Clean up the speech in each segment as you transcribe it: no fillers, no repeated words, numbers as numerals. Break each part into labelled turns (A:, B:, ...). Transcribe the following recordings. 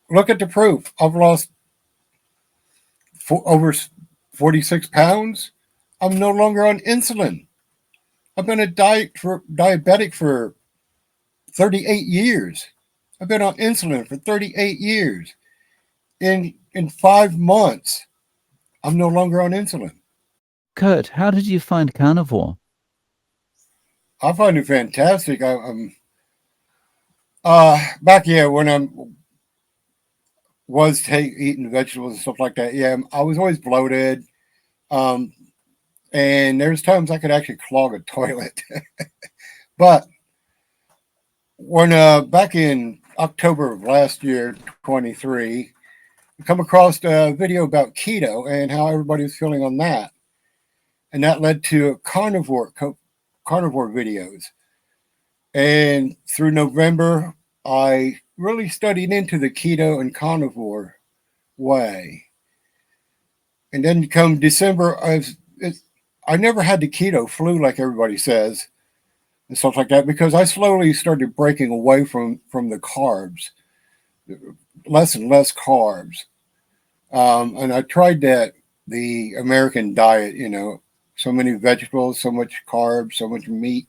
A: look at the proof. I've lost over 46 pounds. I'm no longer on insulin. I've been diabetic for 38 years. I've been on insulin for 38 years. In 5 months, I'm no longer on insulin.
B: Kurt, how did you find carnivore?
A: I find it fantastic. I'm back here when I was eating vegetables and stuff like that. Yeah, I was always bloated. Um, and there's times I could actually clog a toilet. But when back in October of last year, 23, I come across a video about keto and how everybody was feeling on that, and that led to carnivore videos. And through November, I really studied into the keto and carnivore way. And then come December, I never had the keto flu like everybody says and stuff like that because I slowly started breaking away from the carbs, less and less carbs. And I tried the American diet, so many vegetables, so much carbs, so much meat,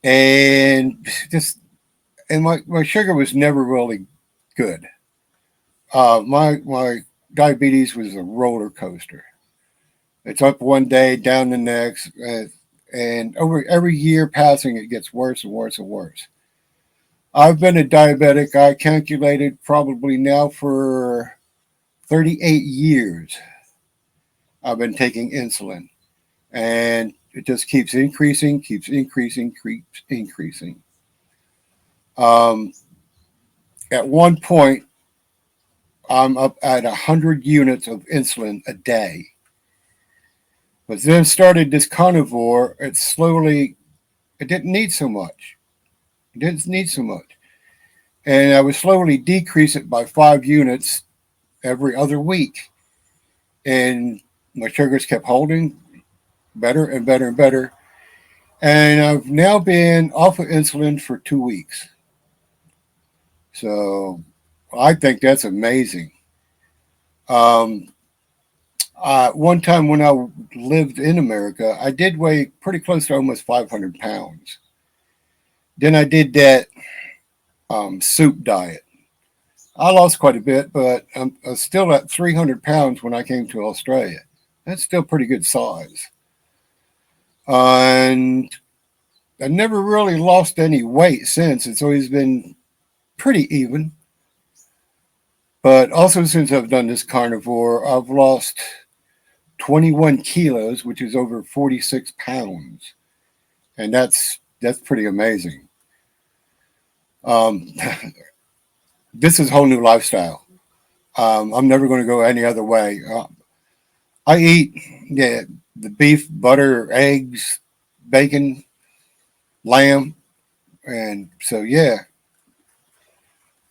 A: and just and my sugar was never really good. My diabetes was a roller coaster. It's up one day, down the next, and over every year passing, it gets worse and worse and worse. I've been a diabetic. I calculated probably now for 38 years. I've been taking insulin, and it just keeps increasing, keeps increasing, keeps increasing. Um, at one point, I'm up at 100 units of insulin a day. But then started this carnivore. It didn't need so much. It didn't need so much. And I would slowly decrease it by 5 units every other week. And my sugars kept holding better and better and better. And I've now been off of insulin for 2 weeks. So I think that's amazing. Um, one time when I lived in America, I did weigh pretty close to almost 500 pounds. Then I did that soup diet. I lost quite a bit, but I'm still at 300 pounds when I came to Australia. That's still pretty good size. And I never really lost any weight since. It's always been pretty even. But also, since I've done this carnivore, I've lost 21 kilos, which is over 46 pounds. And that's pretty amazing. Um, this is a whole new lifestyle. I'm never going to go any other way. I eat the beef, butter, eggs, bacon, lamb, and so yeah.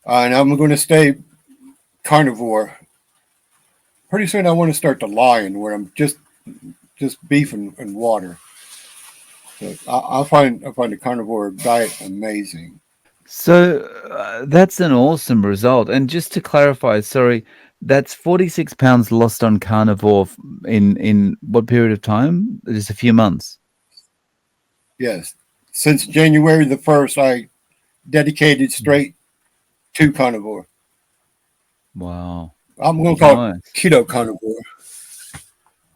A: And I'm going to stay carnivore. Pretty soon, I want to start the lion, where I'm just beef and water. So I find the carnivore diet amazing.
B: So that's an awesome result. And just to clarify, sorry, that's 46 pounds lost on carnivore in what period of time? Just a few months.
A: Yes, since January the 1st, I dedicated straight to carnivore.
B: Wow.
A: I'm going to call it
B: Nice.
A: keto carnivore.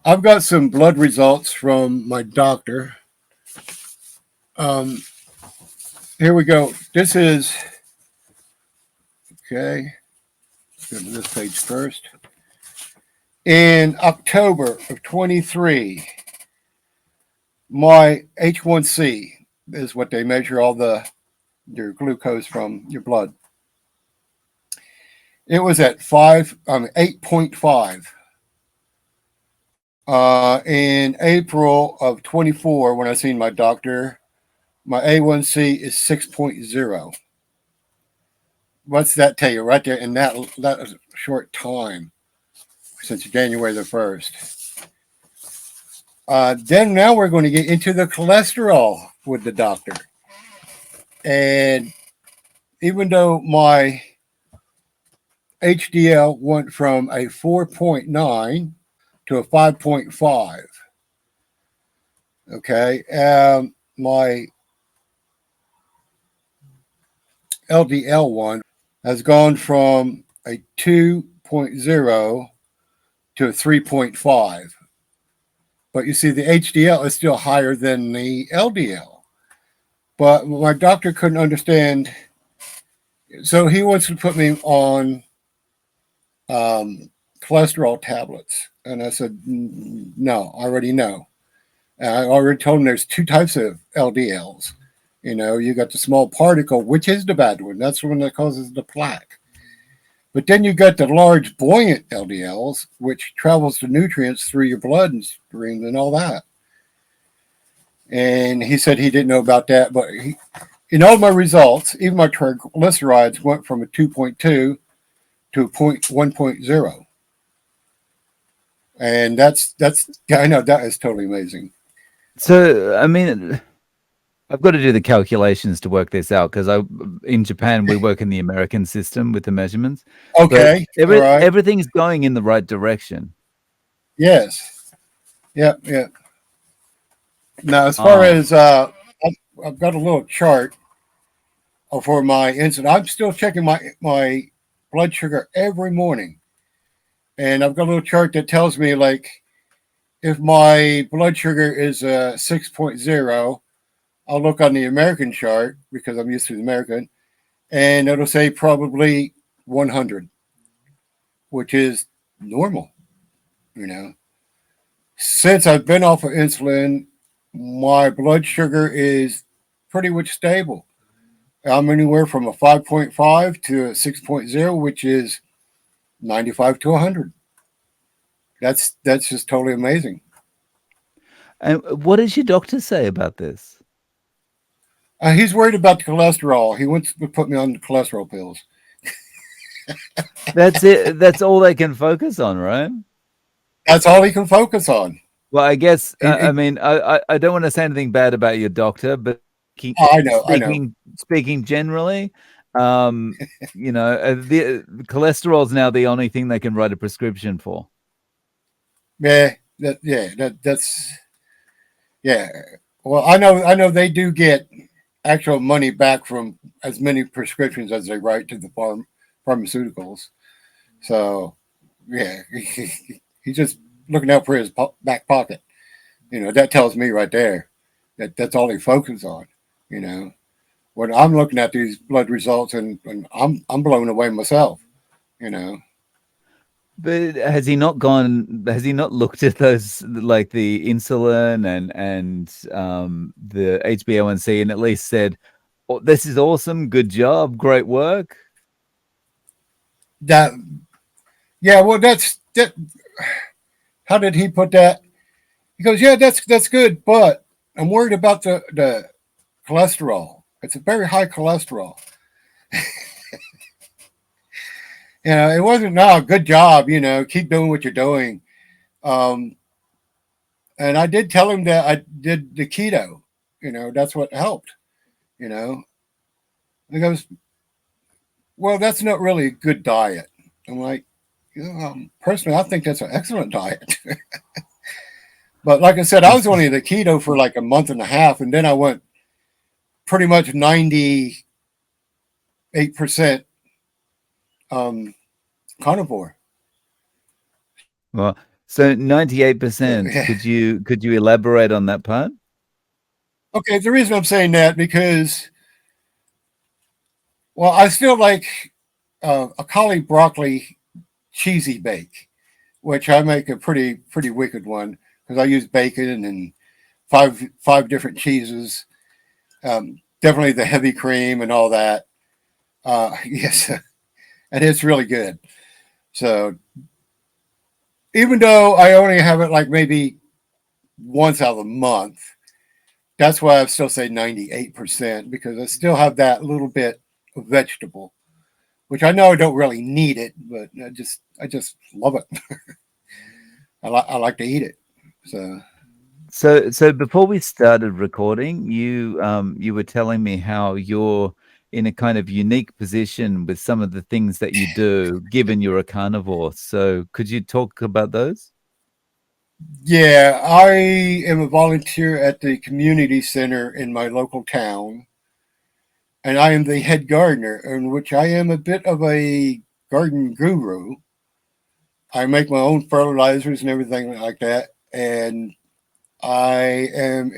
A: I've got some blood results from my doctor. Um, Here we go. This is okay. Go to this page first. In October of 23, my H1C is what they measure all your glucose from your blood. It was at 8.5. In April of 24, when I seen my doctor, my A1C is 6.0. What's that tell you right there in that short time since January the 1st? Then now we're going to get into the cholesterol with the doctor. And even though my HDL went from a 4.9 to a 5.5. Okay. My LDL one has gone from a 2.0 to a 3.5. But you see, the HDL is still higher than the LDL. But my doctor couldn't understand. So he wants to put me on cholesterol tablets. And I said, no, I already know. I already told him there's two types of LDLs. You know, you got the small particle, which is the bad one. That's the one that causes the plaque. But then you got the large buoyant LDLs, which travels the nutrients through your blood and streams and all that. And he said he didn't know about that, but in all my results, even my triglycerides went from a 2.2 to a 1.0. And I know that is totally amazing.
B: So, I mean, I've got to do the calculations to work this out because in Japan, we work in the American system with the measurements, but
A: Okay, all right.
B: everything's going in the right direction.
A: Yes. Yep, yep. Now, as far
B: Ah,
A: as I've got a little chart for my insulin. I'm still checking my blood sugar every morning, and I've got a little chart that tells me like if my blood sugar is 6.0, I'll look on the American chart because I'm used to the American, and it'll say probably 100, which is normal. You know, since I've been off of insulin, my blood sugar is pretty much stable. I'm anywhere from a 5.5 to a 6.0, which is 95 to 100. That's just totally amazing.
B: and what does your doctor say about this?
A: He's worried about the cholesterol. He wants to put me on the cholesterol pills.
B: That's it. That's all they can focus on, right?
A: That's all he can focus on.
B: Well, I guess I
A: He,
B: mean I don't want to say anything bad about your doctor, but
A: I know.
B: speaking generally, um, the cholesterol is now the only thing they can write a prescription for.
A: That's yeah. Well, I know they do get actual money back from as many prescriptions as they write to the pharmaceuticals. So yeah, he's just looking out for his back pocket. You know, that tells me right there that that's all he focuses on. You know, when I'm looking at these blood results and I'm blown away myself. You know,
B: But has he not gone? Has he not looked at those like the insulin and the HbA1c and at least said, oh, "This is awesome, good job, great work."
A: that yeah. Well, that's that. How did he put that? He goes, yeah, that's good, but I'm worried about the cholesterol. It's a very high cholesterol. You know, it wasn't no good job. You know, keep doing what you're doing. Um, and I did tell him that I did the keto. You know, that's what helped. You know, and he goes, well, that's not really a good diet. I'm like, personally, I think that's an excellent diet. But like I said, I was only the keto for like a month and a half, and then I went pretty much 98% um, carnivore.
B: Well, so 98%.
A: Yeah.
B: Could you elaborate on that part?
A: Okay, the reason I'm saying that because well, I still like a cauli broccoli cheesy bake, which I make a pretty wicked one because I use bacon and five different cheeses. Definitely the heavy cream and all that. Yes, and it's really good. So even though I only have it like maybe once out of the month, that's why I still say 98% because I still have that little bit of vegetable, which I know I don't really need it, but I just love it. I like to eat it. So
B: So before we started recording, you were telling me how in a kind of unique position with some of the things that you do, given you're a carnivore. So, could you talk about those?
A: Yeah, I am a volunteer at the community center in my local town, and I am the head gardener, in which I am a bit of a garden guru. I make my own fertilizers and everything like that, and I am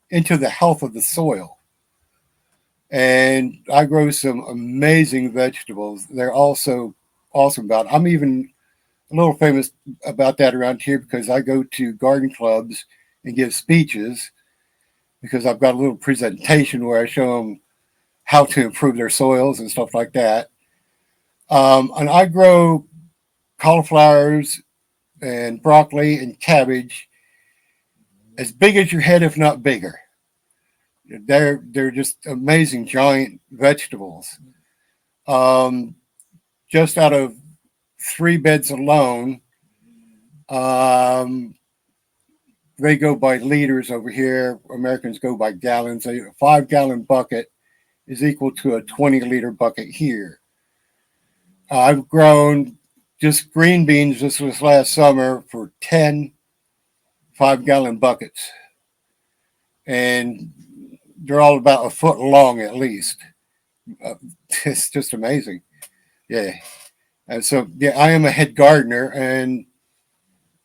A: into the health of the soil. And I grow some amazing vegetables. They're also awesome about it. I'm even a little famous about that around here because I go to garden clubs and give speeches because I've got a little presentation where I show them how to improve their soils and stuff like that. And I grow cauliflowers and broccoli and cabbage as big as your head, if not bigger. They're just amazing giant vegetables. Um, just out of 3 beds alone, um, they go by liters over here. Americans go by gallons. A 5 gallon bucket is equal to a 20-liter bucket here. I've grown just green beans this last summer for 10 5 gallon buckets. And they're all about a foot long at least. Uh, it's just amazing. Yeah. And so, yeah, I am a head gardener and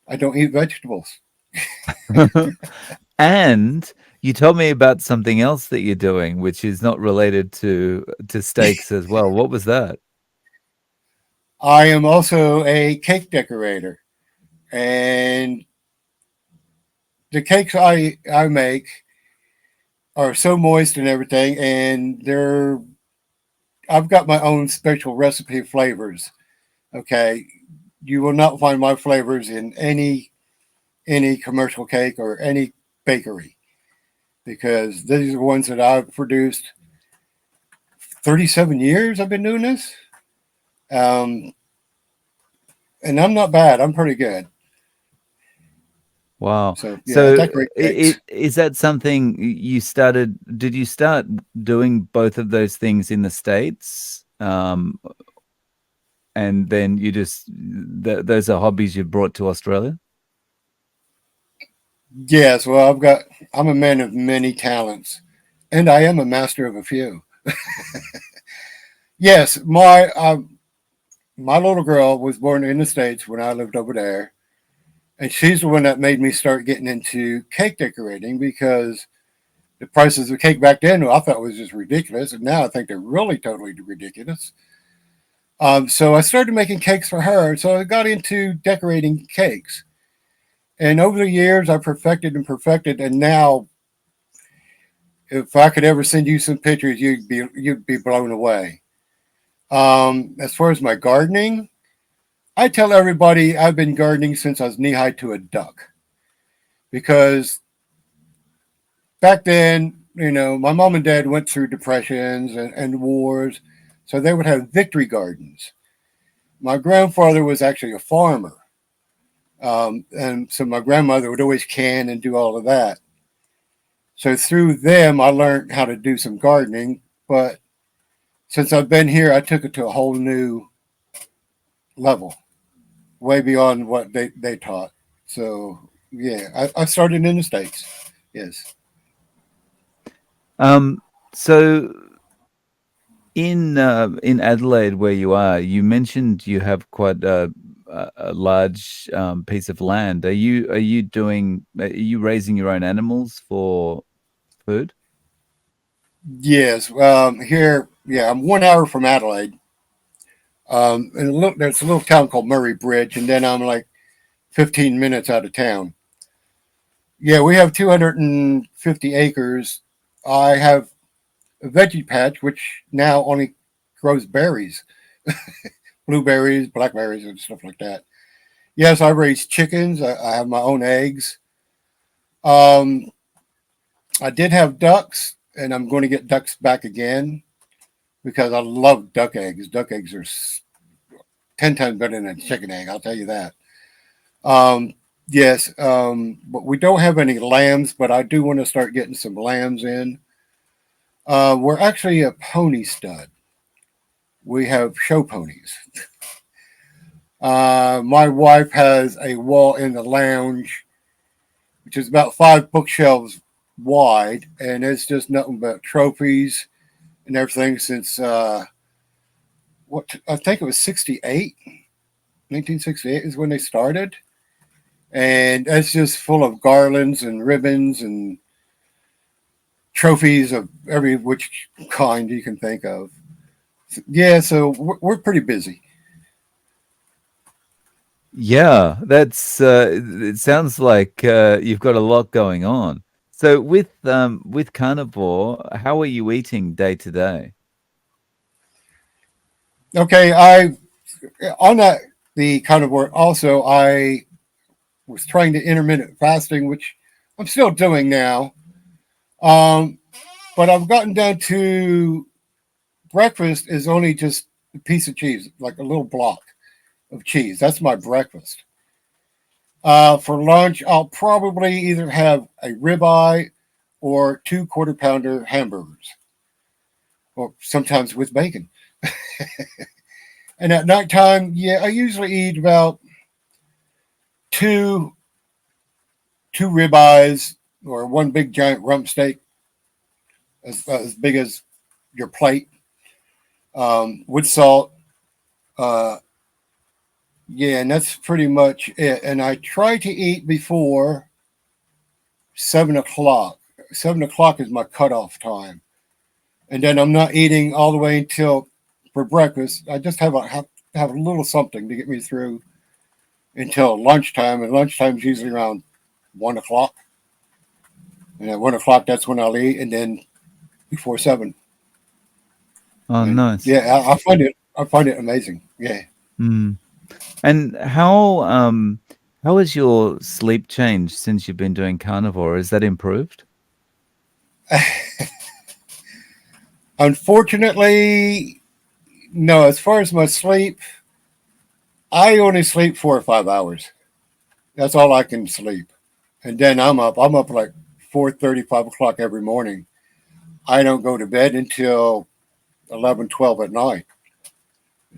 A: I don't eat vegetables.
B: And you told me about something else that you're doing, which is not related to steaks as well. What was that?
A: I am also a cake decorator. And the cakes I make are so moist and everything. And I've got my own special recipe flavors. Okay. You will not find my flavors in any commercial cake or any bakery because these are ones that I've produced 37 years I've been doing this. Um, and I'm not bad. I'm pretty good.
B: Wow.
A: So, yeah, I
B: So
A: decorate cakes.
B: is that something you started? Did you start doing both of those things in the States? And then you just those are hobbies you brought to Australia?
A: Yes, well, I'm a man of many talents and I am a master of a few. Yes, my little girl was born in the States when I lived over there. And she's the one that made me start getting into cake decorating because the prices of cake back then, I thought was just ridiculous, and now I think they're really totally ridiculous. So I started making cakes for her. So I got into decorating cakes, and over the years I perfected and perfected, and now if I could ever send you some pictures, you'd be blown away. As far as my gardening, I tell everybody I've been gardening since I was knee high to a duck because back then, my mom and dad went through depressions and wars, so they would have victory gardens. My grandfather was actually a farmer, and so my grandmother would always can and do all of that. So through them, I learned how to do some gardening. But since I've been here, I took it to a whole new level, way beyond what they taught. So yeah, I started in the States. Yes.
B: So in Adelaide, where you are, you mentioned you have quite a large piece of land. Are you raising your own animals for food?
A: Yes. Here, yeah, I'm 1 hour from Adelaide. And there's a little town called Murray Bridge, and then I'm like 15 minutes out of town. Yeah, we have 250 acres. I have a veggie patch, which now only grows berries, blueberries, blackberries, and stuff like that. Yes, I raise chickens. I have my own eggs. Um, I did have ducks, and I'm going to get ducks back again because I love duck eggs. Duck eggs are 10 times better than a chicken egg, I'll tell you that. Um, yes, but we don't have any lambs, but I do want to start getting some lambs in. We're actually a pony stud. We have show ponies. My wife has a wall in the lounge, which is about 5 bookshelves wide, and it's just nothing but trophies and everything since what I think it was 68, 1968 is when they started, and it's just full of garlands and ribbons and trophies of every which kind you can think of. Yeah, so we're pretty busy.
B: Yeah, that's it sounds like you've got a lot going on. So with carnivore, how are you eating day to day?
A: Okay, I on that the carnivore also I was trying to intermittent fasting, which I'm still doing now. Um, but I've gotten down to breakfast is only just a piece of cheese, like a little block of cheese. That's my breakfast. For lunch, I'll probably either have a ribeye or 2 quarter pounder hamburgers, or sometimes with bacon. And at nighttime, yeah, I usually eat about two two ribeyes or one big giant rump steak as big as your plate with salt. Uh, yeah, and that's pretty much it. And I try to eat before 7 o'clock. 7 o'clock is my cutoff time, and then I'm not eating all the way until for breakfast. I just have a little something to get me through until lunchtime, and lunchtime is usually around 1 o'clock. And at 1 o'clock, that's when I'll eat, and then before 7.
B: Oh,
A: And
B: nice.
A: yeah, I find it amazing. Yeah.
B: Mm. And how has your sleep changed since you've been doing carnivore? Is that improved?
A: Unfortunately, no. As far as my sleep, I only sleep 4 or 5 hours. That's all I can sleep, and then I'm up. I'm up like 4:30, 5 o'clock every morning. I don't go to bed until 11, 12 at night.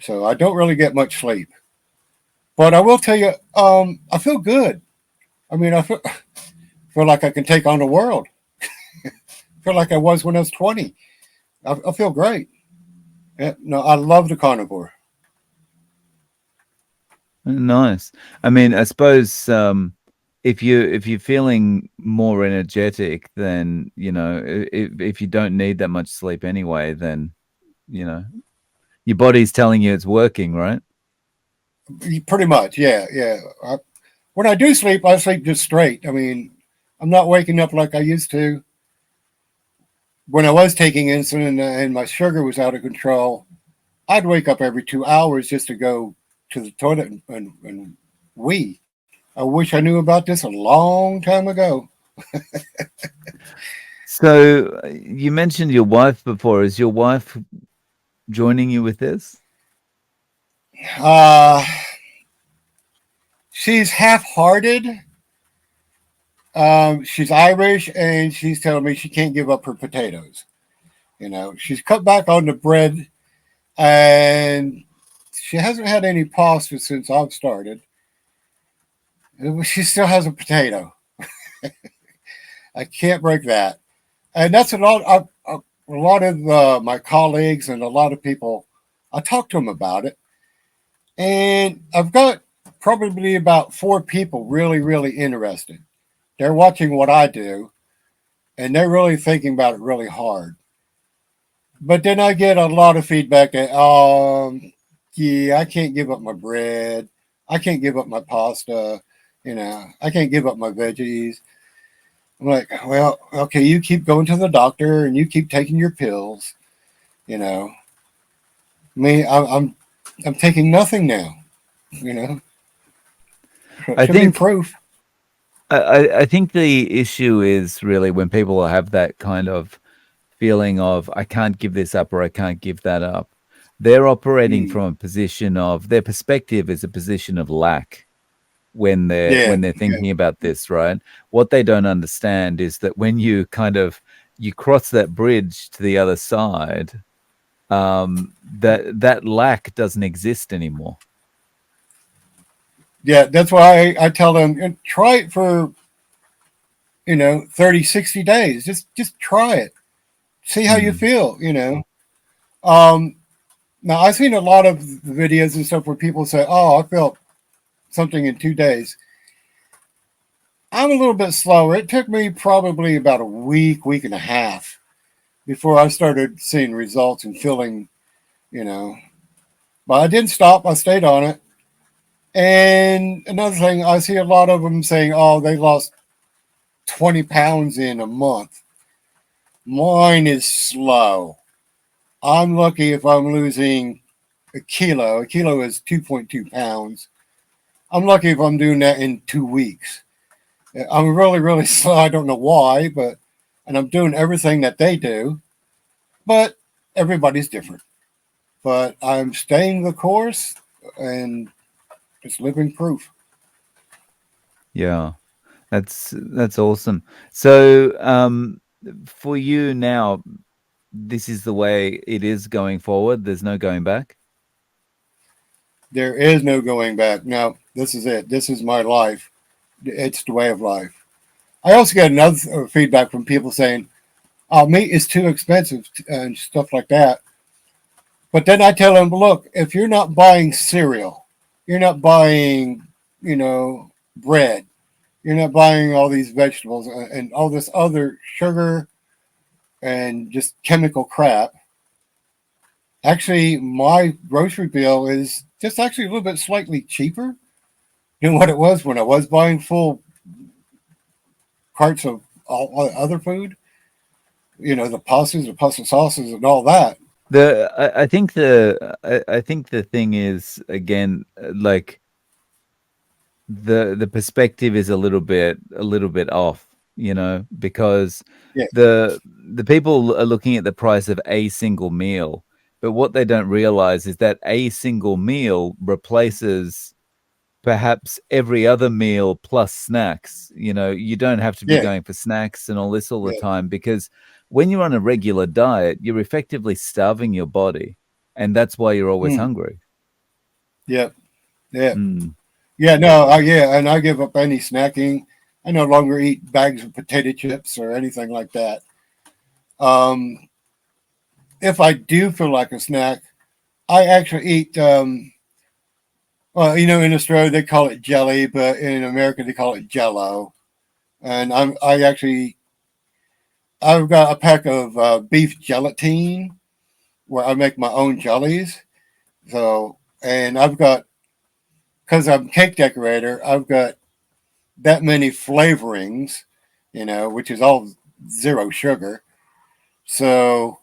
A: So I don't really get much sleep. But I will tell you, I feel good. I mean, feel like I can take on the world. I feel like I was when I was 20. I feel great. Yeah, no, I love the carnivore.
B: Nice. I mean, I suppose if you're feeling more energetic, then if you don't need that much sleep anyway, then you know your body's telling you it's working, right?
A: Pretty much, yeah, yeah. When I do sleep, I sleep just straight. I mean, I'm not waking up like I used to. When I was taking insulin and my sugar was out of control, I'd wake up every 2 hours just to go to the toilet and wee. I wish I knew about this a long time ago.
B: So you mentioned your wife before. Is your wife joining you with this?
A: Uh, she's half-hearted. She's Irish, and she's telling me she can't give up her potatoes. She's cut back on the bread, and she hasn't had any pasta since I've started. She still has a potato. I can't break that, and that's a lot. A lot of my colleagues and a lot of people, I talk to them about it, and I've got probably about 4 people really, really interested. They're watching what I do, and they're really thinking about it really hard. But then I get a lot of feedback that, yeah, I can't give up my bread. I can't give up my pasta. I can't give up my veggies. I'm like, well, okay, you keep going to the doctor and you keep taking your pills. You know, me, I'm taking nothing now. You know,
B: I
A: should be
B: think
A: proof.
B: I think the issue is really when people have that kind of feeling of I can't give this up or I can't give that up. They're operating
A: Mm,
B: from a position of their perspective is a position of lack
A: yeah,
B: when they're
A: yeah,
B: thinking about this, right? What they don't understand is that when you kind of you cross that bridge to the other side, that lack doesn't exist anymore.
A: Yeah, that's why I tell them try it for 30, 60 days. Just try it. See how you
B: Mm.
A: feel. Um, Now I've seen a lot of videos and stuff where people say, "Oh, I felt something in 2 days." I'm a little bit slower. It took me probably about a week, week and a half before I started seeing results and feeling, you know. But I didn't stop. I stayed on it. And another thing, I see a lot of them saying, "Oh, they lost 20 pounds in a month." Mine is slow. I'm lucky if I'm losing a kilo. A kilo is 2.2 pounds. I'm lucky if I'm doing that in 2 weeks. I'm really, really slow. I don't know why, and I'm doing everything that they do, but everybody's different. But I'm staying the course and it's living proof.
B: Yeah, that's awesome. So, for you now, this is the way it is going forward. There's no going back.
A: There is no going back. Now, this is it. This is my life. It's the way of life. I also get another feedback from people saying, "Oh, meat is too expensive," and stuff like that. But then I tell them, look, if you're not buying cereal, you're not buying, bread, you're not buying all these vegetables and all this other sugar and just chemical crap. Actually, my grocery bill is just actually a little bit slightly cheaper than what it was when I was buying full carts of all other food. The pasta sauces, and all that.
B: I think the thing is again, like the perspective is a little bit off, because
A: Yeah.
B: the people are looking at the price of a single meal, but what they don't realize is that a single meal replaces perhaps every other meal plus snacks. You don't have to be
A: Yeah.
B: going for snacks and all this all the
A: Yeah.
B: time, because when you're on a regular diet, you're effectively starving your body, and that's why you're always
A: Mm.
B: hungry.
A: Yeah. Yeah.
B: Mm.
A: Yeah, no, yeah, and I give up any snacking. I no longer eat bags of potato chips or anything like that. Um, if I do feel like a snack, I actually eat. Well, in Australia they call it jelly, but in America they call it Jello. And I've got a pack of beef gelatine where I make my own jellies. So, and I've got, because I'm a cake decorator, I've got that many flavorings, which is all zero sugar. So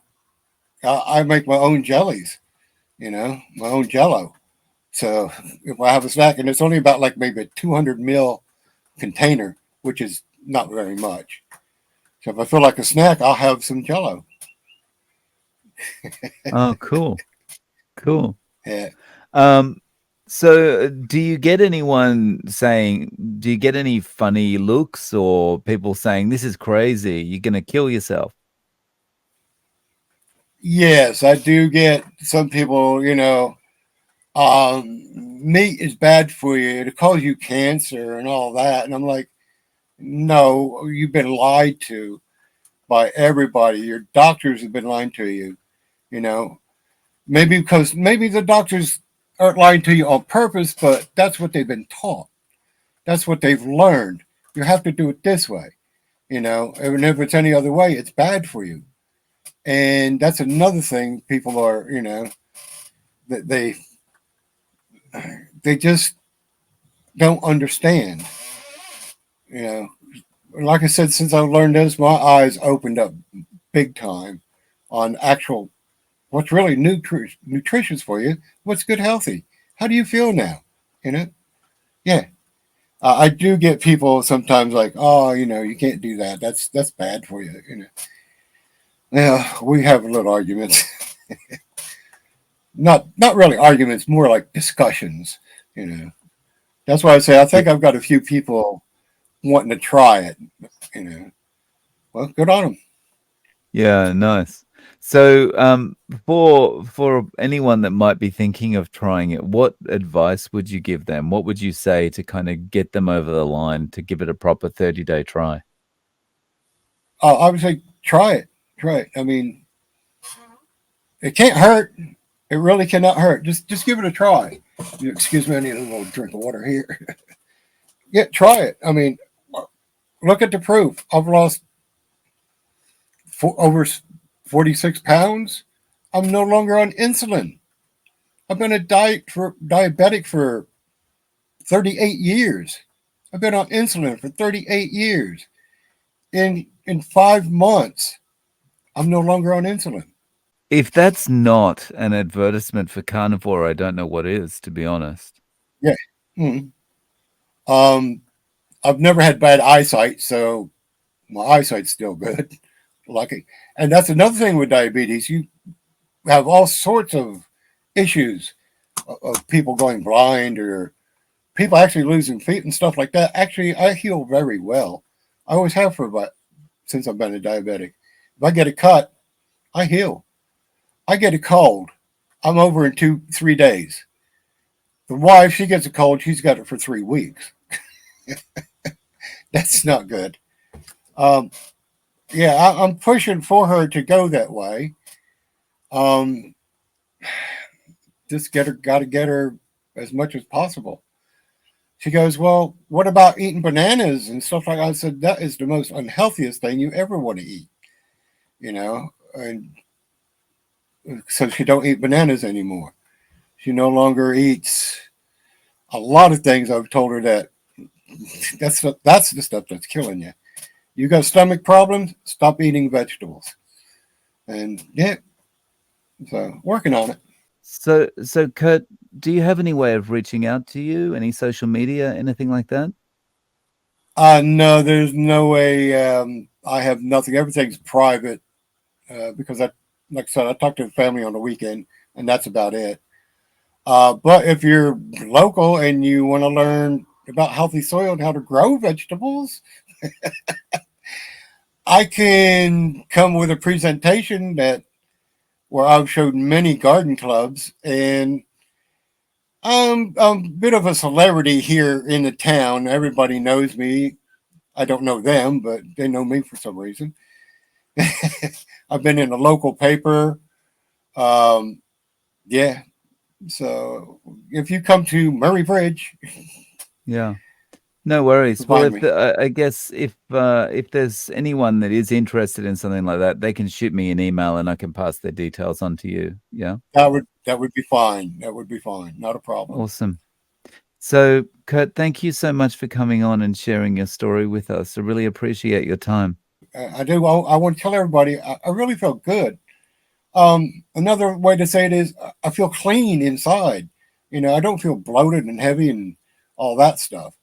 A: I make my own jellies, my own jello. So if I have a snack, and it's only about like maybe a 200 ml container, which is not very much. So if I feel like a snack, I'll have some jello.
B: Oh, cool, cool.
A: Yeah.
B: Um, so do you get any funny looks or people saying this is crazy, you're gonna kill yourself?
A: Yes, I do get some people, meat is bad for you. It causes you cancer and all that. And I'm like, no, you've been lied to by everybody. Your doctors have been lying to you. You know, maybe the doctors aren't lying to you on purpose, but that's what they've been taught. That's what they've learned. You have to do it this way. And if it's any other way, it's bad for you. And that's another thing people are, that they just don't understand. You know, like I said, since I learned this, my eyes opened up big time on actual what's really nutritious for you, what's good healthy. How do you feel now? You know, yeah. I do get people sometimes like, oh, you can't do that. That's bad for you. Yeah, we have little arguments. Not really arguments, more like discussions. You know, that's why I say I think I've got a few people wanting to try it. You know, well, good on them.
B: Yeah, nice. So, for anyone that might be thinking of trying it, what advice would you give them? What would you say to kind of get them over the line to give it a proper 30-day try?
A: I would say try it. Try it. I mean, it can't hurt. It really cannot hurt. Just give it a try. Excuse me, I need a little drink of water here. Yeah, try it. I mean, look at the proof. I've lost over 46 pounds. I'm no longer on insulin. I've been a diabetic for 38 years. I've been on insulin for 38 years. In 5 months, I'm no longer on insulin.
B: If that's not an advertisement for Carnivore, I don't know what is, to be honest.
A: Yeah. Mm. Um, I've never had bad eyesight, so my eyesight's still good. Lucky. And that's another thing with diabetes. You have all sorts of issues of people going blind or people actually losing feet and stuff like that. Actually, I heal very well. I always have for about since I've been a diabetic. If I get a cut, I heal. I get a cold, I'm over in 2 3 days. The wife, she gets a cold, she's got it for 3 weeks. That's not good. Um, yeah, I'm pushing for her to go that way. Um, just got to get her as much as possible. She goes, well, what about eating bananas and stuff like that? I said, that is the most unhealthiest thing you ever want to eat, you know? And so she don't eat bananas anymore. She no longer eats a lot of things. I've told her that that's the stuff that's killing you. You got stomach problems, stop eating vegetables. And yeah, so working on it.
B: So Kurt, do you have any way of reaching out to you? Any social media, anything like that?
A: No, there's no way. I have nothing. Everything's private because like I said, I talk to the family on the weekend, and that's about it. But if you're local and you want to learn about healthy soil and how to grow vegetables, I can come with a presentation that where I've showed many garden clubs, and I'm a bit of a celebrity here in the town. Everybody knows me. I don't know them, but they know me for some reason. I've been in a local paper. Um, yeah, so if you come to Murray Bridge,
B: Yeah. No worries. Well,
A: find
B: if
A: me.
B: I guess if there's anyone that is interested in something like that, they can shoot me an email and I can pass their details on to you. Yeah.
A: That would be fine. That would be fine. Not a problem.
B: Awesome. So, Kurt, thank you so much for coming on and sharing your story with us. I really appreciate your time.
A: I do. I want to tell everybody. I really felt good. Another way to say it is I feel clean inside. I don't feel bloated and heavy and all that stuff.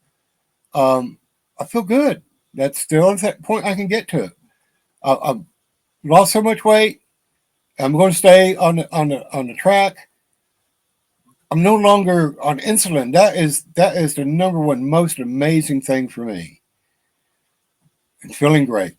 A: Um, I feel good. That's the only point I can get to it. I've lost so much weight. I'm going to stay on the track. I'm no longer on insulin. That is the number one most amazing thing for me. And feeling great.